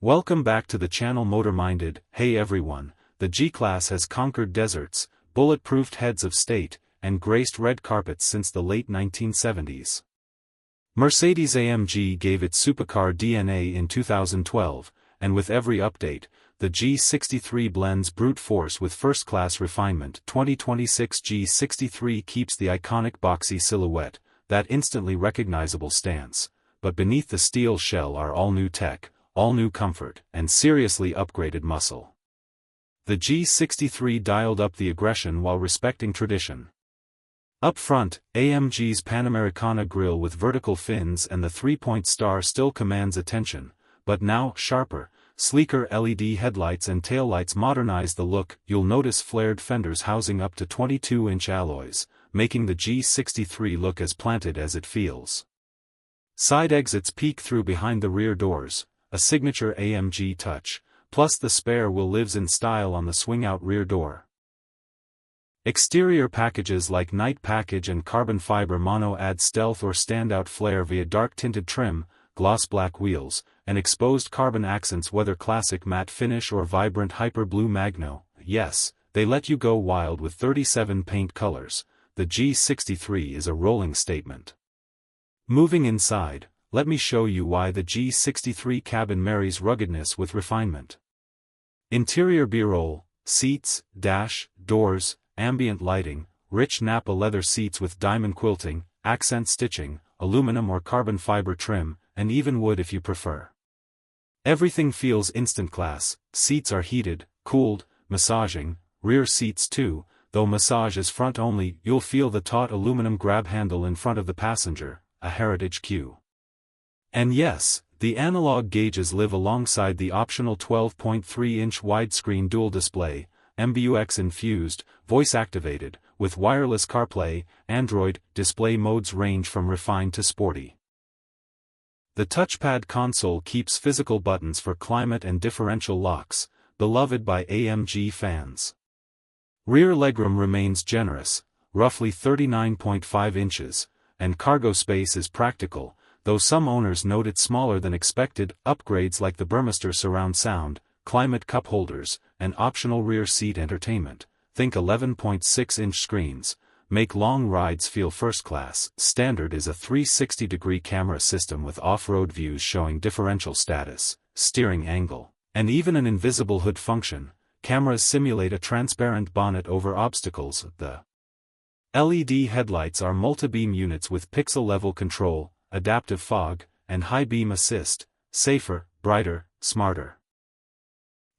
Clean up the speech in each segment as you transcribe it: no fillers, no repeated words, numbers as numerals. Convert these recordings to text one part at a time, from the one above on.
Welcome back to the channel Motor-Minded. Hey everyone, the G-Class has conquered deserts, bulletproofed heads of state, and graced red carpets since the late 1970s. Mercedes-AMG gave its supercar DNA in 2012, and with every update, the G63 blends brute force with first-class refinement. 2026 G63 keeps the iconic boxy silhouette, that instantly recognizable stance, but beneath the steel shell are all-new tech, all-new comfort, and seriously upgraded muscle. The G63 dialed up the aggression while respecting tradition. Up front, AMG's Panamericana grille with vertical fins and the three-point star still commands attention, but now sharper, sleeker LED headlights and taillights modernize the look. You'll notice flared fenders housing up to 22-inch alloys, making the G63 look as planted as it feels. Side exits peek through behind the rear doors, a signature AMG touch, plus the spare wheel lives in style on the swing-out rear door. Exterior packages like Night Package and carbon fiber mono add stealth or standout flair via dark-tinted trim, gloss black wheels, and exposed carbon accents, whether classic matte finish or vibrant hyper blue magno. Yes, they let you go wild with 37 paint colors. The G63 is a rolling statement. Moving inside, let me show you why the G63 cabin marries ruggedness with refinement. Interior B-roll, seats, dash, doors, ambient lighting, rich Napa leather seats with diamond quilting, accent stitching, aluminum or carbon fiber trim, and even wood if you prefer. Everything feels instant class. Seats are heated, cooled, massaging, rear seats too, though massage is front only. You'll feel the taut aluminum grab handle in front of the passenger, a heritage cue. And yes, the analog gauges live alongside the optional 12.3-inch widescreen dual display, MBUX infused, voice-activated, with wireless CarPlay, Android. Display modes range from refined to sporty. The touchpad console keeps physical buttons for climate and differential locks, beloved by AMG fans. Rear legroom remains generous, roughly 39.5 inches, and cargo space is practical, though some owners note it smaller than expected. Upgrades like the Burmester surround sound, climate cup holders, and optional rear seat entertainment, think 11.6-inch screens, make long rides feel first-class. Standard is a 360-degree camera system with off-road views showing differential status, steering angle, and even an invisible hood function. Cameras simulate a transparent bonnet over obstacles. The LED headlights are multi-beam units with pixel-level control, adaptive fog, and high beam assist, safer, brighter, smarter.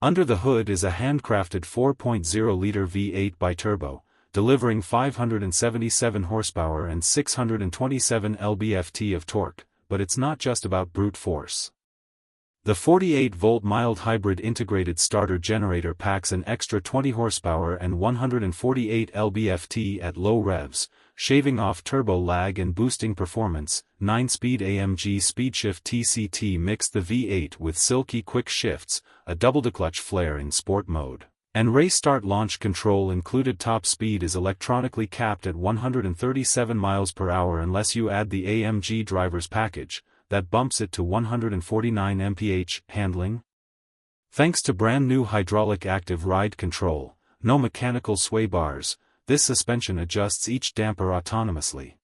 Under the hood is a handcrafted 4.0-liter V8 bi-turbo, delivering 577 horsepower and 627 lb-ft of torque, but it's not just about brute force. The 48-volt mild hybrid integrated starter generator packs an extra 20 horsepower and 148 lb-ft at low revs, shaving off turbo lag and boosting performance. 9-speed AMG SpeedShift TCT mixed the V8 with silky quick shifts, a double-declutch flair in sport mode, and race start launch control included. Top speed is electronically capped at 137 miles per hour unless you add the AMG driver's package, that bumps it to 149 mph. Handling? Thanks to brand new hydraulic active ride control, no mechanical sway bars, this suspension adjusts each damper autonomously.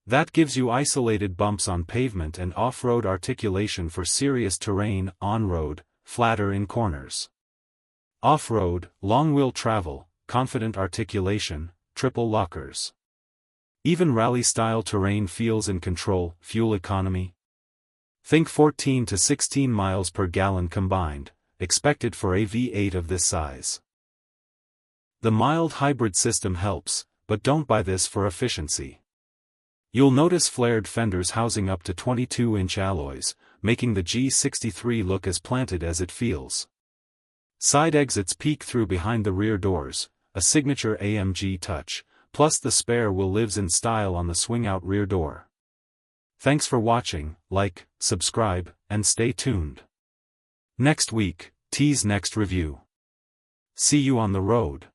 That gives you isolated bumps on pavement and off-road articulation for serious terrain. On-road, flatter in corners. Off-road, long-wheel travel, confident articulation, triple lockers. Even rally-style terrain feels in control. Fuel economy? Think 14 to 16 miles per gallon combined, expected for a V8 of this size. The mild hybrid system helps, but don't buy this for efficiency. You'll notice flared fenders housing up to 22-inch alloys, making the G63 look as planted as it feels. Side exits peek through behind the rear doors, a signature AMG touch, plus the spare wheel lives in style on the swing-out rear door. Thanks for watching. Like, subscribe, and stay tuned. Next week, tease next review. See you on the road.